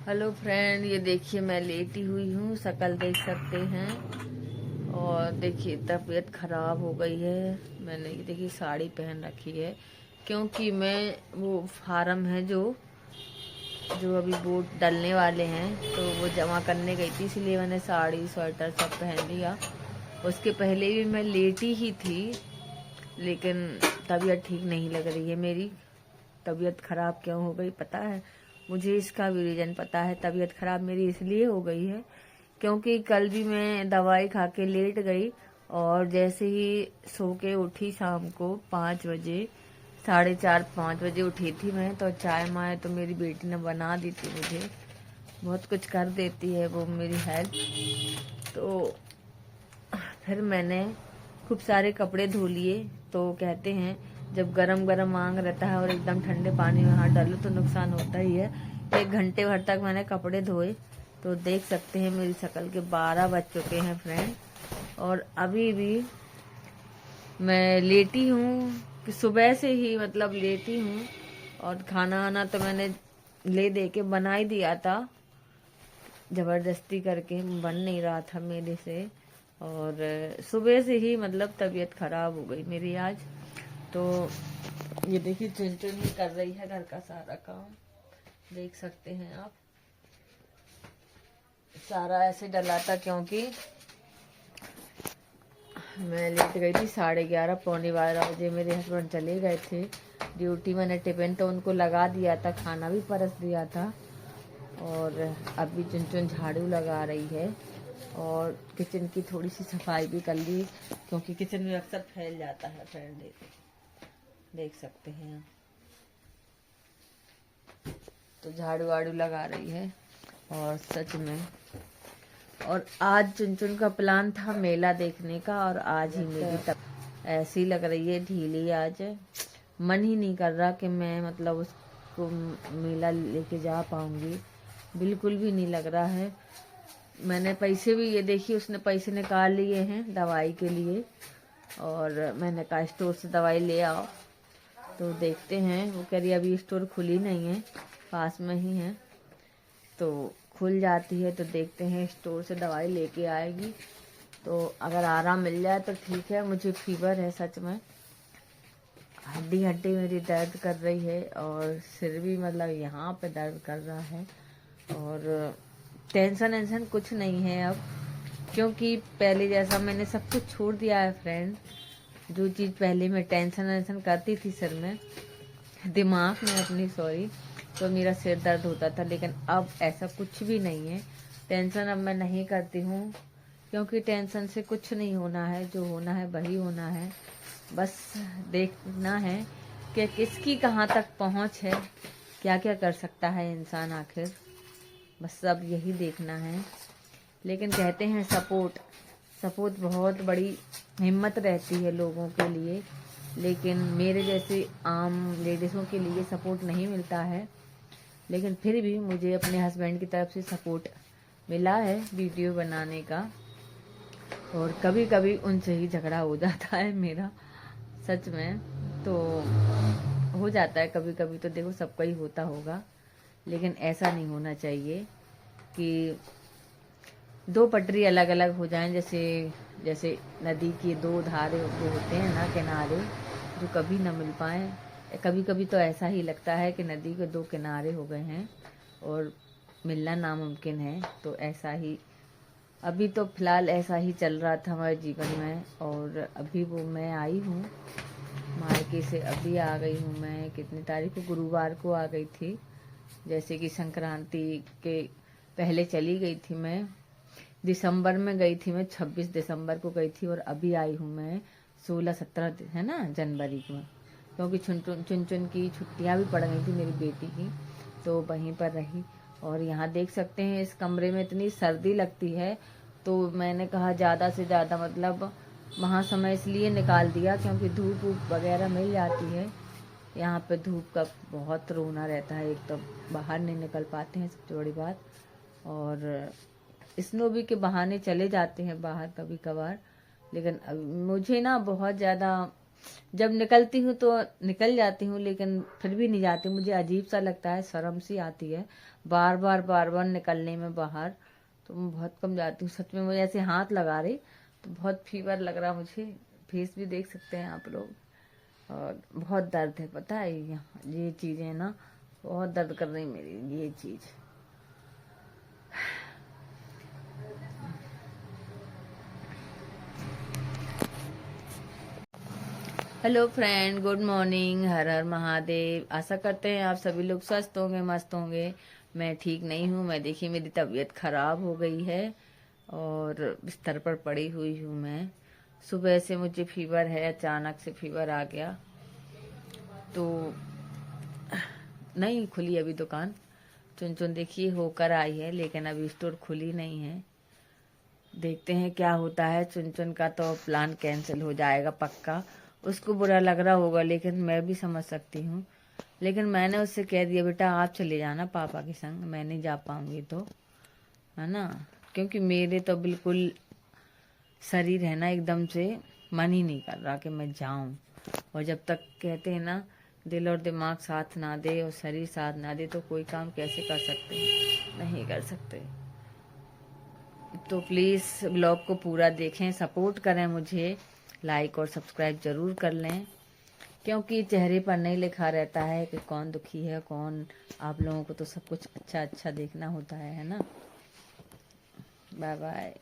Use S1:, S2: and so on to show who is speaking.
S1: Hello friend, ये देखिए मैं लेटी हुई हूँ। शक्ल देख सकते हैं। और देखिए तबीयत खराब हो गई है। मैंने ये देखिए साड़ी पहन रखी है क्योंकि मैं वो फार्म है जो जो अभी वोट डलने वाले हैं तो वो जमा करने गई थी, इसलिए मैंने साड़ी स्वेटर सब पहन लिया। उसके पहले भी मैं लेटी ही थी, लेकिन तबीयत ठीक नहीं लग रही है मेरी। तबीयत खराब क्यों हो गई पता है मुझे, इसका भी रीजन पता है। तबीयत खराब मेरी इसलिए हो गई है क्योंकि कल भी मैं दवाई खा के लेट गई, और जैसे ही सो के उठी शाम को 5 बजे, 4:30-5 बजे उठी थी मैं, तो चाय माय तो मेरी बेटी ने बना दी थी मुझे। बहुत कुछ कर देती है वो मेरी हेल्प। तो फिर मैंने खूब सारे कपड़े धो लिए। तो कहते हैं जब गरम गरम आंग रहता है और एकदम ठंडे पानी में हाथ डालो तो नुकसान होता ही है। 1 घंटे भर तक मैंने कपड़े धोए। तो देख सकते हैं मेरी शक्ल के 12 बज चुके हैं फ्रेंड, और अभी भी मैं लेटी हूँ कि सुबह से ही मतलब लेटी हूँ। और खाना वाना तो मैंने ले दे के बना ही दिया था, जबरदस्ती करके बन नहीं रहा था मेरे से। और सुबह से ही मतलब तबीयत खराब हो गई मेरी आज। तो ये देखिए चुन ही कर रही है घर का सारा काम, देख सकते हैं आप। सारा ऐसे डला था क्योंकि मैं लेट गई थी। 11:30 पौने 12 बजे मेरे हस्बैंड चले गए थे ड्यूटी। मैंने टिफिन तो उनको लगा दिया था, खाना भी परस दिया था। और अभी चुन झाड़ू लगा रही है और किचन की थोड़ी सी सफाई भी कर ली, क्योंकि किचन में अक्सर फैल जाता है फ्रेंड। देख सकते हैं आप। तो झाड़ू वाड़ू लगा रही है। और सच में, और आज चुन का प्लान था मेला देखने का, और आज ही मेरी तब ऐसी लग रही है ढीली। आज मन ही नहीं कर रहा कि मैं मतलब उसको मेला लेके जा पाऊंगी, बिल्कुल भी नहीं लग रहा है। मैंने पैसे भी, ये देखिए उसने पैसे निकाल लिए हैं दवाई के लिए, और मैंने कहा स्टोर से दवाई ले आओ। तो देखते हैं, वो कह रही अभी स्टोर खुली नहीं है, पास में ही है, तो खुल जाती है तो देखते हैं स्टोर से दवाई लेके आएगी। तो अगर आराम मिल जाए तो ठीक है। मुझे फीवर है सच में, हड्डी हड्डी मेरी दर्द कर रही है, और सिर भी मतलब यहाँ पे दर्द कर रहा है। और टेंशन वेंशन कुछ नहीं है अब, क्योंकि पहले जैसा मैंने सब कुछ छोड़ दिया है फ्रेंड। जो चीज़ पहले मैं टेंशन वेंशन करती थी सिर में, दिमाग में अपनी, सॉरी, तो मेरा सिर दर्द होता था, लेकिन अब ऐसा कुछ भी नहीं है। टेंशन अब मैं नहीं करती हूँ, क्योंकि टेंशन से कुछ नहीं होना है, जो होना है वही होना है। बस देखना है कि किसकी कहाँ तक पहुँच है, क्या क्या कर सकता है इंसान आखिर, बस सब यही देखना है। लेकिन कहते हैं सपोर्ट सपोर्ट बहुत बड़ी हिम्मत रहती है लोगों के लिए, लेकिन मेरे जैसे आम लेडीज़ों के लिए सपोर्ट नहीं मिलता है। लेकिन फिर भी मुझे अपने हस्बैंड की तरफ से सपोर्ट मिला है वीडियो बनाने का, और कभी कभी उनसे ही झगड़ा हो जाता है मेरा, सच में। तो हो जाता है कभी कभी, तो देखो सबका ही होता होगा, लेकिन ऐसा नहीं होना चाहिए कि दो पटरी अलग अलग हो जाएं। जैसे जैसे नदी की दो धारे जो होते हैं ना, किनारे, जो कभी ना मिल पाए। कभी कभी तो ऐसा ही लगता है कि नदी के दो किनारे हो गए हैं और मिलना नामुमकिन है। तो ऐसा ही अभी तो फिलहाल ऐसा ही चल रहा था हमारे जीवन में। और अभी वो मैं आई हूँ मायके से, अभी आ गई हूँ मैं। कितनी तारीख को, गुरुवार को आ गई थी। जैसे कि संक्रांति के पहले चली गई थी मैं, दिसंबर में गई थी मैं, 26 दिसंबर को गई थी। और अभी आई हूँ मैं 16-17 है ना जनवरी को, क्योंकि चुन की छुट्टियाँ भी पड़ गई थी मेरी बेटी की, तो वहीं पर रही। और यहाँ देख सकते हैं इस कमरे में इतनी सर्दी लगती है, तो मैंने कहा ज़्यादा से ज़्यादा मतलब वहाँ समय इसलिए निकाल दिया क्योंकि धूप वूप वगैरह मिल जाती है। यहाँ पे धूप का बहुत रोना रहता है, एक तो बाहर नहीं निकल पाते हैं सबसे बड़ी बात। और स्नो भी के बहाने चले जाते हैं बाहर कभी कभार, लेकिन मुझे ना बहुत ज़्यादा जब निकलती हूँ तो निकल जाती हूँ, लेकिन फिर भी नहीं जाती, मुझे अजीब सा लगता है, शर्म सी आती है बार बार निकलने में बाहर। तो मैं बहुत कम जाती हूँ सच में। मुझे ऐसे हाथ लगा रही तो बहुत फीवर लग रहा मुझे, फेस भी देख सकते हैं आप लोग, और बहुत दर्द है पता है। ये चीज़ें ना बहुत दर्द कर रही मेरी ये चीज़। हेलो फ्रेंड, गुड मॉर्निंग, हर हर महादेव। आशा करते हैं आप सभी लोग स्वस्थ होंगे, मस्त होंगे। मैं ठीक नहीं हूँ। मैं देखिए मेरी तबीयत खराब हो गई है और बिस्तर पर पड़ी हुई हूँ मैं। सुबह से मुझे फीवर है, अचानक से फीवर आ गया। तो नहीं खुली अभी दुकान, चुन देखिए होकर आई है, लेकिन अभी स्टोर खुली नहीं है। देखते हैं क्या होता है। चुन का तो प्लान कैंसिल हो जाएगा पक्का। उसको बुरा लग रहा होगा, लेकिन मैं भी समझ सकती हूँ। लेकिन मैंने उससे कह दिया बेटा आप चले जाना पापा के संग, मैं नहीं जा पाऊंगी तो, है ना। क्योंकि मेरे तो बिल्कुल शरीर है ना एकदम से मन ही नहीं कर रहा कि मैं जाऊं। और जब तक कहते हैं ना दिल और दिमाग साथ ना दे और शरीर साथ ना दे तो कोई काम कैसे कर सकते हैं, नहीं कर सकते। तो प्लीज़ ब्लॉग को पूरा देखें, सपोर्ट करें मुझे, लाइक और सब्सक्राइब जरूर कर लें। क्योंकि चेहरे पर नहीं लिखा रहता है कि कौन दुखी है कौन। आप लोगों को तो सब कुछ अच्छा अच्छा देखना होता है ना। Bye bye.